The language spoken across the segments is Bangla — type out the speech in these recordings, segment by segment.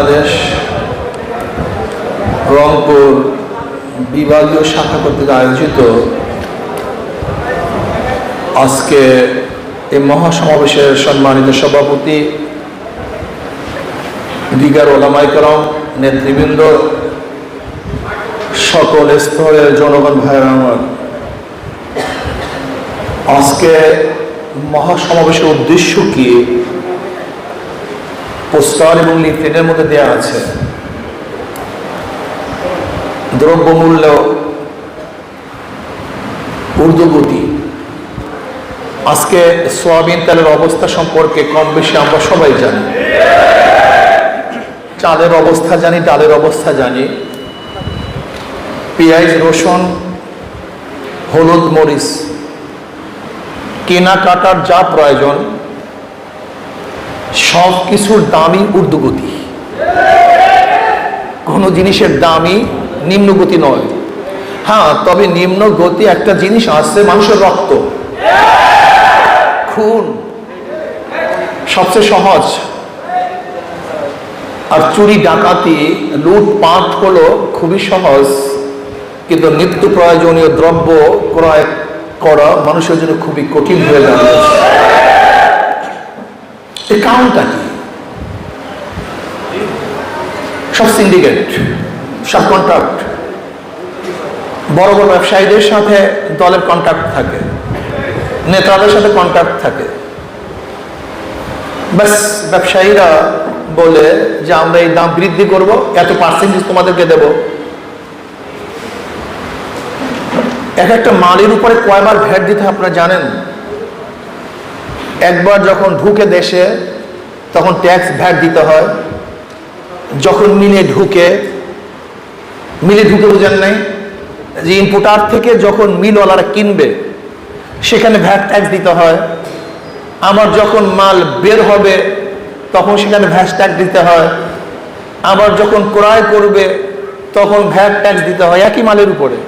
বাংলাদেশ রংপুর বিভাগীয় শাখা কর্তৃক আয়োজিত আজকে এই মহাসমাবেশের সম্মানিত সভাপতি, দিগার ওলামায়ে কেরাম, নেতৃবৃন্দ, সকল স্তরের জনগণ ভাইয়েরা আমার, আজকে মহাসমাবেশের উদ্দেশ্য কি পোস্টার এবং লিফলেটের মধ্যে দেওয়া আছে। দ্রব্যমূল্য ঊর্ধ্বগতি। আজকে সয়াবিন তেলের অবস্থা সম্পর্কে কম বেশি আমরা সবাই জানি। চালের অবস্থা জানি, ডালের অবস্থা জানি, পেঁয়াজ, রসুন, হলুদ, মরিচ কেনাকাটার যা প্রয়োজন সব কিছুর দামই ঊর্ধ্বগতি। কোনো জিনিসের দামই নিম্নগতি নয়। হ্যাঁ, তবে নিম্ন গতি একটা জিনিস আছে, মানুষের রক্ত, খুন সবচেয়ে সহজ। আর চুরি, ডাকাতি, লুটপাট হলো খুবই সহজ, কিন্তু নিত্য প্রয়োজনীয় দ্রব্য ক্রয় করা মানুষের জন্য খুবই কঠিন হয়ে যাবে। এই কারণটা কি? সব সিন্ডিকেট, সব কন্ট্রাক্ট, বড় বড় ব্যবসায়ীদের সাথে দলের কন্ট্রাক্ট থাকে, নেতাদের সাথে কন্ট্রাক্ট থাকে। ব্যাস, ব্যবসায়ীরা বলে যে আমরা এই দাম বৃদ্ধি করব, এত পার্সেন্টেজ তোমাদেরকে দেব। এক একটা মালের উপরে কয়বার ভ্যাট দিতে আপনারা জানেন? একবার যখন ঢুকে দেশে তখন ট্যাক্স ভ্যাট দিতে হয়, যখন মিলে ঢুকে বুঝেন নাই যে ইম্পোর্টার থেকে যখন মিলওয়ালারা কিনবে সেখানে ভ্যাট ট্যাক্স দিতে হয়। আবার যখন মাল বের হবে তখন সেখানে ভ্যাট ট্যাক্স দিতে হয়। আবার যখন ক্রয় করবে তখন ভ্যাট ট্যাক্স দিতে হয় একই মালের উপরে।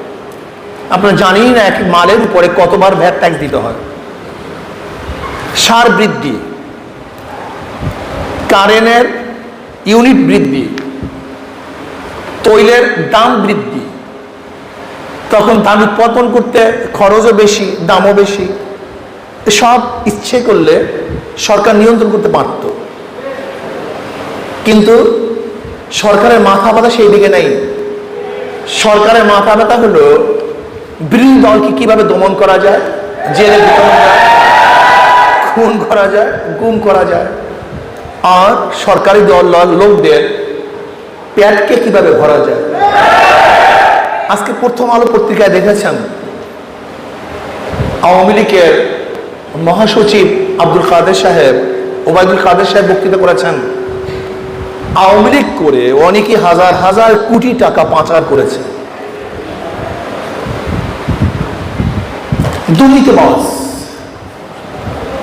আপনারা জানেন না একই মালের উপরে কতবার ভ্যাট ট্যাক্স দিতে হয়। সার বৃদ্ধি, কারেন্টের ইউনিট বৃদ্ধি, তৈলের দাম বৃদ্ধি, তখন ধান উৎপাদন করতে খরচও বেশি, দামও বেশি। সব ইচ্ছে করলে সরকার নিয়ন্ত্রণ করতে পারত, কিন্তু সরকারের মাথা ব্যথা সেই দিকে নেই। সরকারের মাথা ব্যথা হলো বিরোধী দলকে কিভাবে দমন করা যায়, জেলে ঢুকানো যায়, খুন করা যায়, গুম করা যায়, আর সরকারি দল লোকদের পেটকে কিভাবে ভরা যায়। আজকে প্রথম আলো পত্রিকায় দেখেছেন আওয়ামী লীগের মহাসচিব আব্দুল কাদের সাহেব, ওবায়দুল কাদের সাহেব বক্তৃতা করেছেন। আওয়ামী লীগ করে অনেকে হাজার হাজার কোটি টাকা পাচার করেছে। দুর্নীতিবাজ।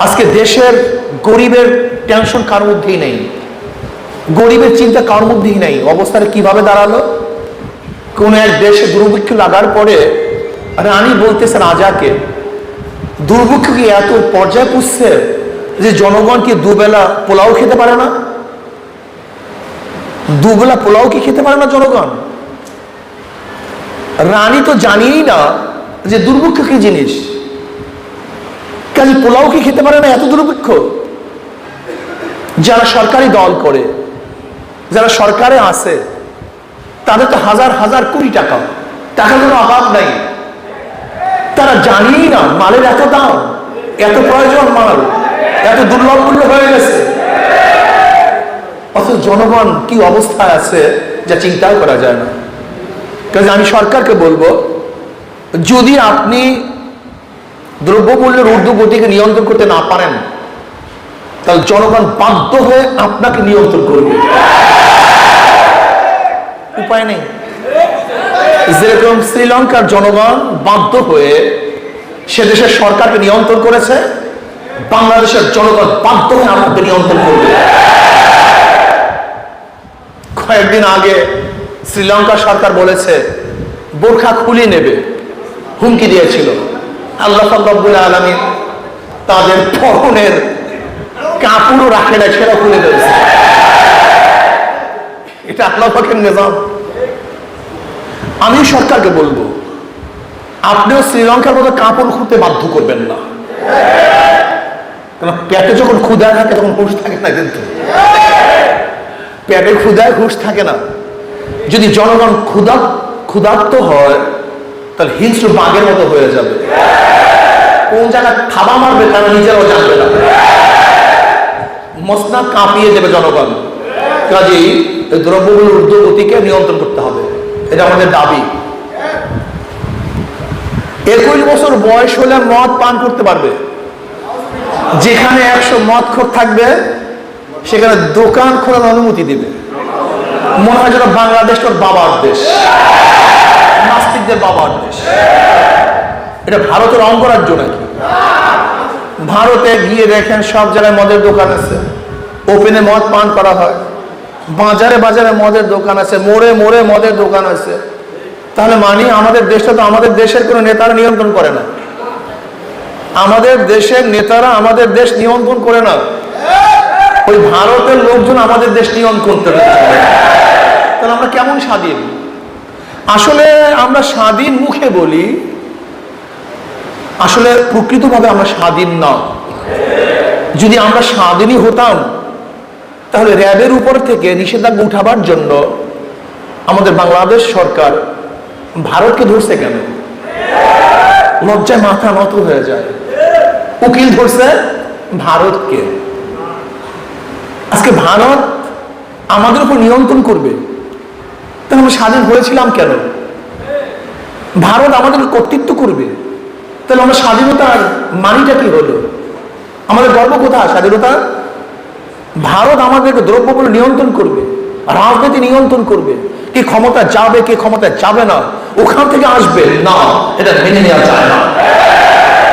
আজকে দেশের গরিবের টেনশন কার মধ্যেই নেই, গরিবের চিন্তা কার মধ্যেই নেই। অবস্থাটা কিভাবে দাঁড়ালো? কোন এক দেশে দুর্ভিক্ষ লাগার পরে রানী বলতেছে রাজাকে, দুর্ভিক্ষ কি এত পর্যায়ে পুষছে যে জনগণ কি দুবেলা পোলাও খেতে পারে না? দুবেলা পোলাও কি খেতে পারে না জনগণ? রানী তো জানিই না যে দুর্ভিক্ষ কি জিনিস, কাজে পোলাও কি খেতে পারে না? এত দুর্ভিক্ষ। যারা সরকারি দল করে, যারা সরকারে আছে, তাদের তো হাজার হাজার কোটি টাকা, টাকার কোনো অভাব নাই। তারা জানিই না মালের এত দাম, এত প্রয়োজন মাল, এত দুর্লভ মূল্য হয়ে গেছে। অথচ জনগণ কি অবস্থায় আছে যা চিন্তাও করা যায় না। কাজে আমি সরকারকে বলবো, যদি আপনি দ্রব্যমূল্যের ঊর্ধ্বগতিকে নিয়ন্ত্রণ করতে না পারেন, তাহলে জনগণ বাধ্য হয়ে আপনাকে নিয়ন্ত্রণ করবে। উপায় নেই। যেরকম শ্রীলঙ্কার জনগণ বাধ্য হয়ে সে দেশের সরকারকে নিয়ন্ত্রণ করেছে, বাংলাদেশের জনগণ বাধ্য হয়ে আপনাকে নিয়ন্ত্রণ করবে। কয়েকদিন আগে শ্রীলঙ্কার সরকার বলেছে বোরখা খুলে নেবে, হুমকি দিয়েছিল। আল্লাহ রাব্বুল আলামিন তাদের পরনের কাপড়ও রাখে না, সেটা খুলে দিয়েছে। এটা আল্লাহ পাকের নিজাম। আমি সরকারকে বলবো, আপনিও শ্রীলঙ্কার মতো কাপড় খুঁড়তে বাধ্য করবেন না, কারণ পেটে যখন ক্ষুধা থাকে তখন হুঁশ থাকে না, কিন্তু পেটে ক্ষুধায় হুঁশ থাকে না। যদি জনগণ ক্ষুধার্ত হয় তাহলে হিংস্র বাঘের মতো হয়ে যাবে, কোন জায়গায় থাবা মারবে তারা নিজেরাও জানবে না, মসনদ কাঁপিয়ে দেবে জনগণ। কাজেই দ্রব্যমূল্যের ঊর্ধ্বগতিকে নিয়ন্ত্রণ করতে হবে, এটা আমাদের দাবি। 21 বছর বয়স হলে মদ পান করতে পারবে। যেখানে 100 মদখোর থাকবে সেখানে দোকান খোলার অনুমতি দিবে। মনে হয় যেন বাংলাদেশ তোর বাবার দেশ, নাস্তিকদের বাবার দেশ। এটা ভারতের অঙ্গরাজ্য নাকি? ভারতে গিয়ে দেখেন সব জায়গায় মদের দোকান আছে, ওপেনে মদ পান করা হয়, বাজারে বাজারে মদের দোকান আছে, মোড়ে মোড়ে মদের দোকান আছে। তাহলে মানি আমাদের দেশটা তো আমাদের দেশের কোনো নেতারা নিয়ন্ত্রণ করে না, আমাদের দেশের নেতারা আমাদের দেশ নিয়ন্ত্রণ করে না, ওই ভারতের লোকজন আমাদের দেশ নিয়ন্ত্রণ করে। তাহলে আমরা কেমন স্বাধীন? আসলে আমরা স্বাধীন মুখে বলি, আসলে প্রকৃতভাবে আমরা স্বাধীন না। যদি আমরা স্বাধীনই হতাম তাহলে র্যাবের উপর থেকে নিষেধাজ্ঞা উঠাবার জন্য আমাদের বাংলাদেশ সরকার ভারতকে ধরছে কেন? লজ্জায় মাথা নত হয়ে যায়। উকিল ধরছে ভারতকে, আজকে ভারত আমাদের উপর নিয়ন্ত্রণ করবে, তাহলে আমরা স্বাধীন হয়েছিলাম কেন? ভারত আমাদের কর্তৃত্ব করবে, তাহলে আমরা স্বাধীনতার মানিটা কি হলো? আমাদের গর্ব কোথায় স্বাধীনতা? ভারত আমাদেরকে দ্রব্যমূল্য নিয়ন্ত্রণ করবে, রাজনীতি নিয়ন্ত্রণ করবে, কে ক্ষমতা যাবে কে ক্ষমতা যাবে না ওখান থেকে আসবে না, এটা মেনে নেওয়া যায় না।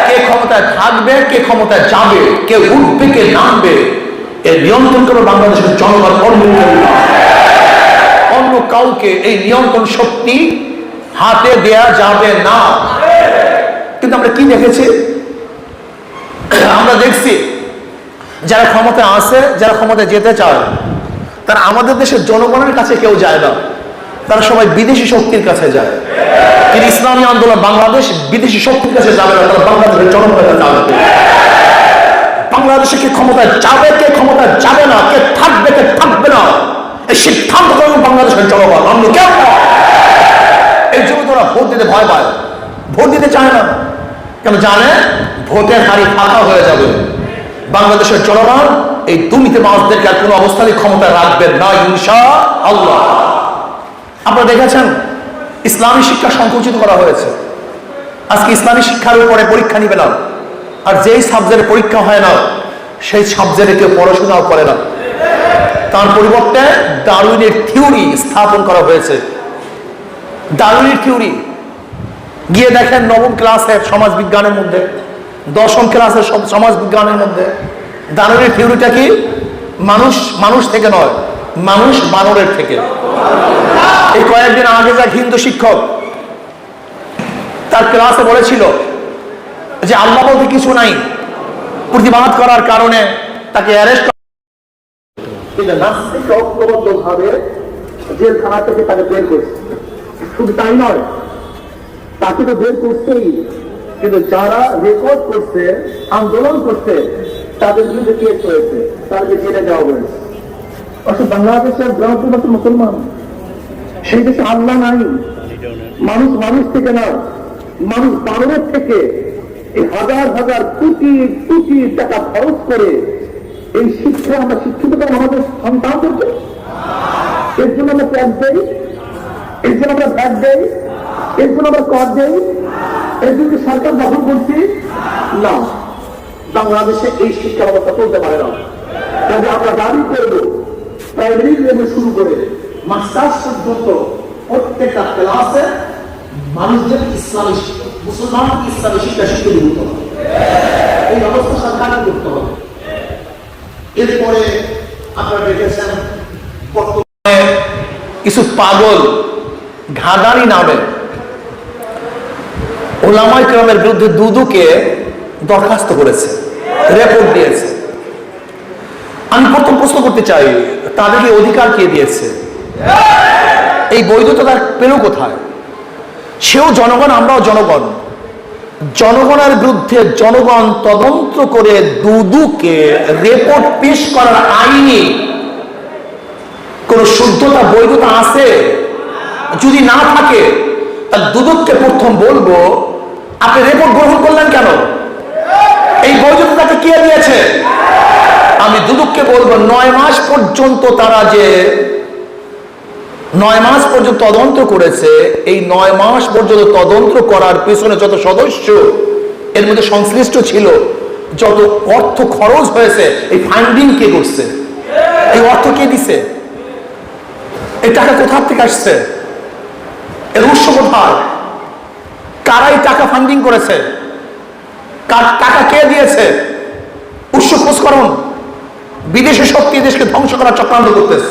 কে ক্ষমতায় থাকবে কে ক্ষমতায় যাবে, কে উঠবে কে নামবে, এর নিয়ন্ত্রণ করবে বাংলাদেশের জনগণ, অন্য কাউকে এই নিয়ন্ত্রণ শক্তি হাতে দেয়া যাবে না। কিন্তু আমরা কি দেখেছি? আমরা দেখছি যারা ক্ষমতায় আছে, যারা ক্ষমতায় যেতে চায়, তারা আমাদের দেশের জনগণের কাছে কেউ যায় না, তারা সবাই বিদেশি শক্তির কাছে যায়। কিন্তু ইসলামী আন্দোলন বাংলাদেশ বিদেশি শক্তির কাছে যাবে না, তারা বাংলাদেশের জনগণের কাছে যাবে। বাংলাদেশে কে ক্ষমতায় যাবে কে ক্ষমতায় যাবে না, কে থাকবে কে থাকবে না, এই সিদ্ধান্ত করবে বাংলাদেশের জনগণ, অন্য কেউ না। এই জন্য তোরা ভোট দিতে ভয় পায়, ভোট দিতে চায় না, কেন জানে ভোটের হারি ফাঁকা হয়ে যাবে। বাংলাদেশের জনগণ এই দুর্নীতিবাজদেরকে আর কোনো অবস্থায় ক্ষমতায় রাখবেন না ইনশাআল্লাহ। আপনারা দেখেছেন ইসলামী শিক্ষা সংকুচিত করা হয়েছে। আজকে ইসলামী শিক্ষার উপরে পরীক্ষা নিবে না, আর যেই সাবজেক্টে পরীক্ষা হয় না সেই সাবজেক্টে কেউ পড়াশোনাও করে না। তার পরিবর্তে ডারউইনের থিওরি স্থাপন করা হয়েছে। ডারউইনের থিওরি গিয়ে দেখেন নবম ক্লাসের সমাজ বিজ্ঞানের মধ্যে, দশম ক্লাসের সমাজ বিজ্ঞানের মধ্যে ডারউইনের থিওরিটা কি? মানুষ মানুষ থেকে নয়, মানুষ বানরের থেকে। এই কয়েকদিন আগে যা হিন্দু শিক্ষক তার ক্লাসে বলেছিল যে আল্লাহ বলতে কিছু নাই, প্রতিবাদ করার কারণে তাকে অ্যারেস্ট ভাবে জেলখানা থেকে তাকে বের করছে। শুধু তাই নয়, তাকে তো বের করছেই, কিন্তু যারা রেকর্ড করছে, আন্দোলন করছে, তাদের বিরুদ্ধে কেস হয়েছে, তাদেরকে জেলে দেওয়া হয়েছে। অর্থাৎ বাংলাদেশের ব্রাহ্মণ মুসলমান, সেই দেশে আল্লাহ নাই, মানুষ মানুষ থেকে না, মানুষ বানরের থেকে এই হাজার হাজার কোটি কোটি টাকা খরচ করে এই শিক্ষা আমরা শিক্ষিত করি আমাদের সন্তানদেরকে। এর জন্য আমরা ট্যাক্স দেই, এর জন্য আমরা ভ্যাট দেই, এর জন্য আমরা কর দেই, এর জন্য সরকার দখল করছি না। বাংলাদেশে এই শিক্ষা ব্যবস্থা চলতে পারে না। কাজে আমরা দাবি করব প্রাইমারি লেভেল শুরু করে মাস্টার্স পর্যন্ত প্রত্যেকটা ক্লাসে মানুষদের ইসলামী মুসলমান ইসলামী শিক্ষা শিক্ষা দিতে হবে। এই ব্যবস্থা সরকারকে করতে হবে। এরপরে আপনারা দেখেছেন বর্তমানে কিছু পাগল ঘাদানি নামে ওলামায়ে কেরামের বিরুদ্ধে দুদুকে দরখাস্ত করেছে, রিপোর্ট দিয়েছে। আমি প্রথম প্রশ্ন করতে চাই, তাদেরকে অধিকার কে দিয়েছে? এই বৈধতা তার পেল কোথায়? সেও জনগণ, আমরাও জনগণ। জনগণের বিরুদ্ধে জনগণ তদন্ত করে দুদুকে রিপোর্ট পেশ করার আইনি কোন শুদ্ধতা বৈধতা আছে? যদি না থাকে তাহলে দুদককে প্রথম বলবো, আপনি রিপোর্ট গ্রহণ করলেন কেন? এই বৈধতা তাকে কে দিয়েছে? আমি দুদককে বলবো 9 মাস পর্যন্ত তারা যে 9 মাস পর্যন্ত তদন্ত করেছে, এই 9 মাস পর্যন্ত তদন্ত করার পেছনে যত সদস্য এর মধ্যে সংশ্লিষ্ট ছিল, যত অর্থ খরচ হয়েছে, এই ফান্ডিং কে করছে? এই অর্থ কে দিছে? এই টাকা কোথা থেকে আসছে? এর উৎস কোথায়? কারাই টাকা ফান্ডিং করেছে? টাকা কে দিয়েছে? উৎস খোঁজ করুন। বিদেশি শক্তি দেশকে ধ্বংস করার চক্রান্ত করতেছে,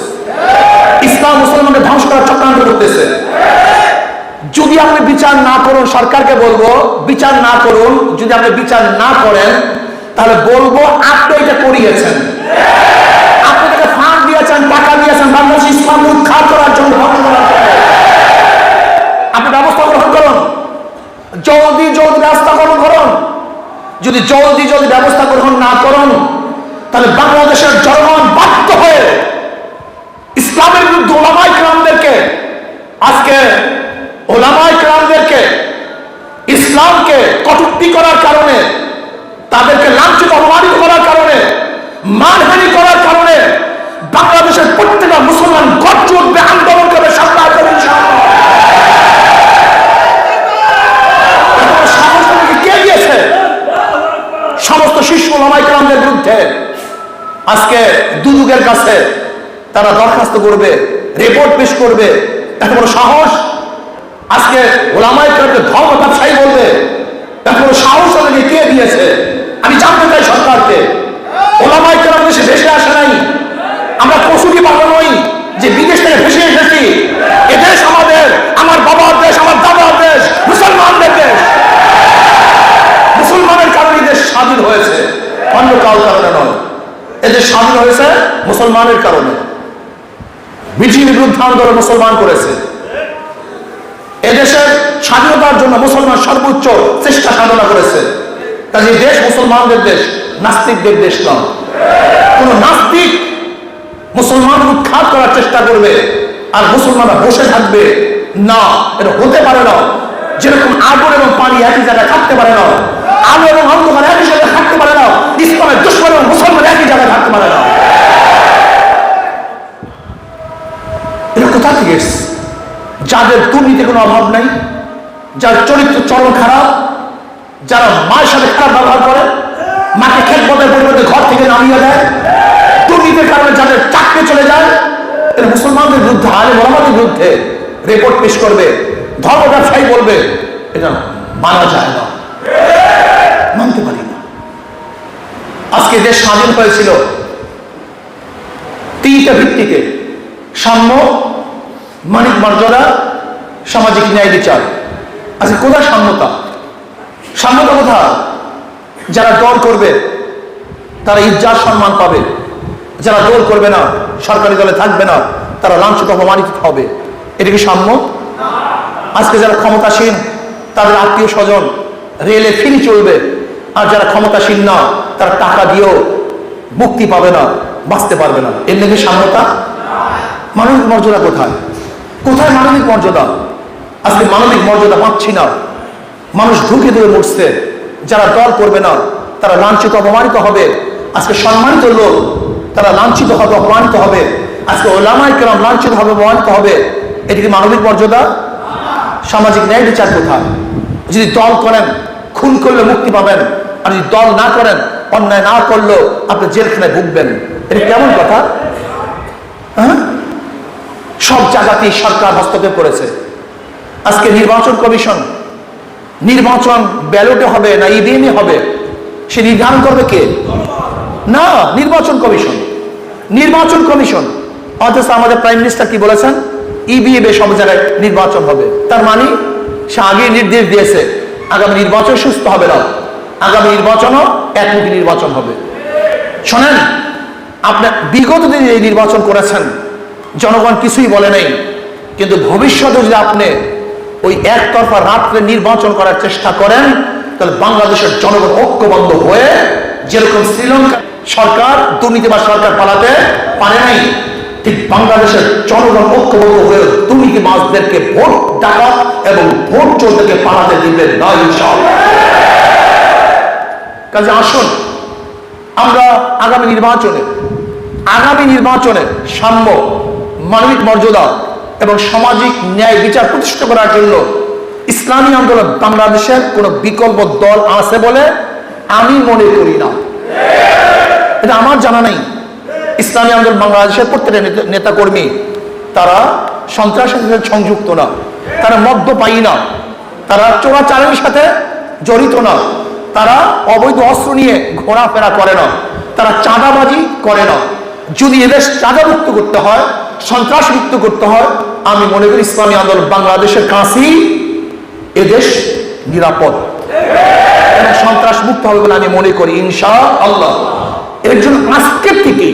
ইসলাম মুসলমানকে ধ্বংস করার চক্রান্ত করতেছে। যদি আপনি বিচার না করুন, সরকারকে বলবো বিচার না করুন। যদি আপনি বিচার না করেন তাহলে বলবো আপনি এটা করিয়েছেন, আপনি তাকে ফান্ড দিয়েছেন, টাকা দিয়েছেন বাংলাদেশ ইসলাম উৎখাত করার জন্য, ধ্বংস করার জন্য। আপনি ব্যবস্থা গ্রহণ করুন, জলদি জলদি ব্যবস্থা গ্রহণ করুন। যদি জলদি জলদি ব্যবস্থা গ্রহণ না করুন তাহলে বাংলাদেশের জনগণ বাধ্য হয়ে ইসলামের বিরুদ্ধে ওলামায়ে কেরামদেরকে, আজকে ওলামায়ে কেরামদেরকে ইসলামকে কটূক্তি করার কারণে, তাদেরকে লাঞ্ছিত অপমানিত করার কারণে, মানহানি করার কারণে বাংলাদেশের প্রত্যেকটা মুসলমান গর্জে উঠবে, আন্দোলন করবে, সামনে করবে ইনশাআল্লাহ। সাহস তাদেরকে কে দিয়েছে? সমস্ত শীর্ষ ওলামায়ে কেরামদের বিরুদ্ধে আজকে দুদকের কাছে তারা দরখাস্ত করবে, রিপোর্ট পেশ করবে। এত বড় সাহস! আজকে ওলামায়ে কেরামকে ধর্ম ব্যবসায়ী বলবে, এত বড় সাহস তাদেরকে কে দিয়েছে? আমি জানতে চাই সরকারকে। ওলামায়ে কেরাম দেশে ভেসে আসে নাই, আমরা কসুরি পাবো নই যে বিদেশ থেকে ভেসে এসেছি। এদেশ আমাদের, আমার বাবার দেশ, আমার দাদার দেশ, মুসলমানদের দেশ। মুসলমানের কারণে দেশ স্বাধীন হয়েছে, অন্য কারোর কারণে নয়। এদেশ স্বাধীন হয়েছে মুসলমানের কারণে। ব্রিটিশের বিরুদ্ধে আন্দোলন মুসলমান করেছে। এদেশের স্বাধীনতার জন্য মুসলমান সর্বোচ্চ চেষ্টা সাধনা করেছে। কাজে দেশ মুসলমানদের দেশ, নাস্তিকদের দেশ নয়। কোন নাস্তিক মুসলমান উৎখাত করার চেষ্টা করবে আর মুসলমানরা বসে থাকবে না, এটা হতে পারে না। যেরকম আগুন এবং পানি একই জায়গায় থাকতে পারে না, আলো এবং অন্ধকার একই জায়গায় থাকতে পারে না, ইসলামের দুশমন এবং মুসলমান একই জায়গায় থাকতে পারে না। এটা কোথা থেকে এসছে? যাদের দুর্নীতি কোনো অভাব নাই, যার চরিত্র চরম খারাপ, যারা মায়ের সাথে খারাপ ব্যবহার করে, মাকে খেদমতের পরিবর্তে ঘর থেকে নামিয়ে দেয়, দুর্নীতির কারণে যাদের চাকরি চলে যায়, এরা মুসলমানদের বিরুদ্ধে, আলেম ওলামাদের বিরুদ্ধে রিপোর্ট পেশ করবে, ধর্ম ব্যবসায়ী বলবে। এটা মানা যায় না, মানতে পারি না। আজকে দেশ স্বাধীন হয়েছিল 3টা ভিত্তিতে: সাম্য, মানবিক মর্যাদা, সামাজিক ন্যায় বিচার। আজকে কোথায় সাম্যতা? সাম্যতা কোথায়? যারা দল করবে তারা ইজ্জত সম্মান পাবে, যারা দল করবে না, সরকারি দলে থাকবে না, তারা লাঞ্ছিত অপমানিত হবে। এটা কি সাম্য? আজকে যারা ক্ষমতাসীন তাদের আত্মীয় স্বজন রেলে ফ্রি চলবে, আর যারা ক্ষমতাসীন না তারা টাকা দিয়েও মুক্তি পাবে না, বাঁচতে পারবে না। এর নাকি সাম্যতা? মানবিক মর্যাদা কোথায়? কোথায় মানবিক মর্যাদা? আজকে মানবিক মর্যাদা পাচ্ছি না, মানুষ ঢুকে ধরে মরছে। যারা দল করবে না তারা লাঞ্ছিত অপমানিত হবে। আজকে সম্মানিত লোক তারা লাঞ্ছিত হবে, অপমানিত হবে। আজকে ওলামায়ে কেরাম লাঞ্ছিত হবে, অপমানিত হবে। এটি কি মানবিক মর্যাদা? সামাজিক ন্যায় বিচার কোথায়? যদি দল করেন খুন করলে মুক্তি পাবেন, আর যদি দল না করেন, অন্যায় না করলেও আপনি জেলখানায় ভুগবেন। এটা কেমন কথা? হ্যাঁ, সব জায়গাতেই সরকার হস্তক্ষেপ করেছে। আজকে নির্বাচন কমিশন, নির্বাচন ব্যালটে হবে না ইভিএমে হবে সে নির্ধারণ করবে কে? না, নির্বাচন কমিশন। নির্বাচন কমিশন। অথচ আমাদের প্রাইম মিনিস্টার কি বলেছেন? ইভিএমে সব জায়গায় নির্বাচন হবে। তার মানে সে আগে নির্দেশ দিয়েছে আগামী নির্বাচন সুস্থ হবে না, আগামী নির্বাচনও একমুখী নির্বাচন হবে। শোনেন, আপনার বিগত দিনে এই নির্বাচন করেছেন, জনগণ কিছুই বলে নাই, কিন্তু ভবিষ্যতে যদি আপনি ওই একতরফা রাত্রে নির্বাচন করার চেষ্টা করেন, তাহলে বাংলাদেশের জনগণ ঐক্যবদ্ধ হয়ে, যেরকম শ্রীলঙ্কা সরকার দুর্নীতিবাজ সরকার পালাতে পারে নাই, ঠিক বাংলাদেশের জনগণ ঐক্যবদ্ধ হয়ে দুর্নীতিবাজদেরকে ভোট ডাকাত এবং ভোট চোরদেরকে পালাতে দিবেন না ইনশাআল্লাহ। কাজে আসুন আমরা আগামী নির্বাচনে সাম্য, মানবিক মর্যাদা এবং সামাজিক ন্যায় বিচার প্রতিষ্ঠা করার জন্য ইসলামী আন্দোলন বাংলাদেশের কোনো বিকল্প দল আছে বলে আমি মনে করি না। এটা আমার জানা নেই। ইসলামী আন্দোলন বাংলাদেশের প্রত্যেকটা নেতাকর্মী তারা সন্ত্রাসের সাথে সংযুক্ত না, তারা মদ্যপায়ী না, তারা চোরাচালানির সাথে জড়িত না, তারা অবৈধ অস্ত্র নিয়ে ঘোরাফেরা করে না, তারা চাঁদাবাজি করে না। যদি এদেশ চাঁদামুক্ত করতে হয়, সন্ত্রাস মুক্ত করতে হয়, আমি মনে করি ইসলামী আন্দোলন বাংলাদেশের কাছেই এদেশ নিরাপদ এবং সন্ত্রাস মুক্ত হবে বলে আমি মনে করি ইনশাআল্লাহ। এর জন্য আজকের থেকে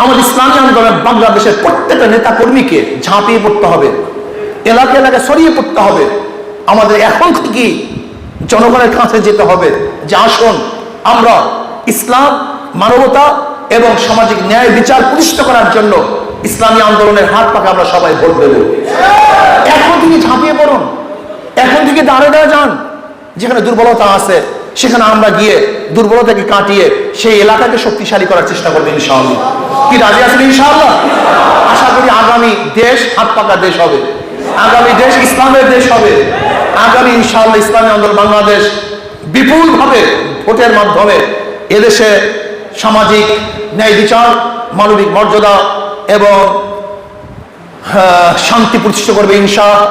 আমাদের ইসলামী আন্দোলন বাংলাদেশের প্রত্যেকটা নেতা কর্মীকে ঝাঁপিয়ে পড়তে হবে, এলাকা এলাকায় ছড়িয়ে পড়তে হবে। আমাদের এখন থেকে জনগণের কাছে যেতে হবে যে আসুন আমরা ইসলাম, মানবতা এবং সামাজিক ন্যায় বিচার প্রতিষ্ঠা করার জন্য ইসলামী আন্দোলনের হাত পাকে আমরা সবাই ভোট দেব। এখন থেকে ঝাঁপিয়ে পড়ুন, এখন থেকে দাঁড়ে দাঁড়ে যান। যেখানে দুর্বলতা আছে সেখানে আমরা গিয়ে দুর্বলতাকে কাটিয়ে সেই এলাকাকে শক্তিশালী করার চেষ্টা করবো ইনশাআল্লাহ। কি রাজি আছেন ইনশাআল্লাহ? আশা করি আগামী দেশ হাত পাকা দেশ হবে, আগামী দেশ ইসলামের দেশ হবে। আগামী ইনশাআল্লাহ ইসলামী আন্দোলন বাংলাদেশ বিপুলভাবে ভোটের মাধ্যমে এদেশে সামাজিক ন্যায় বিচার, মানবিক মর্যাদা এবং শান্তি প্রতিষ্ঠা করবে ইনশাআল্লাহ।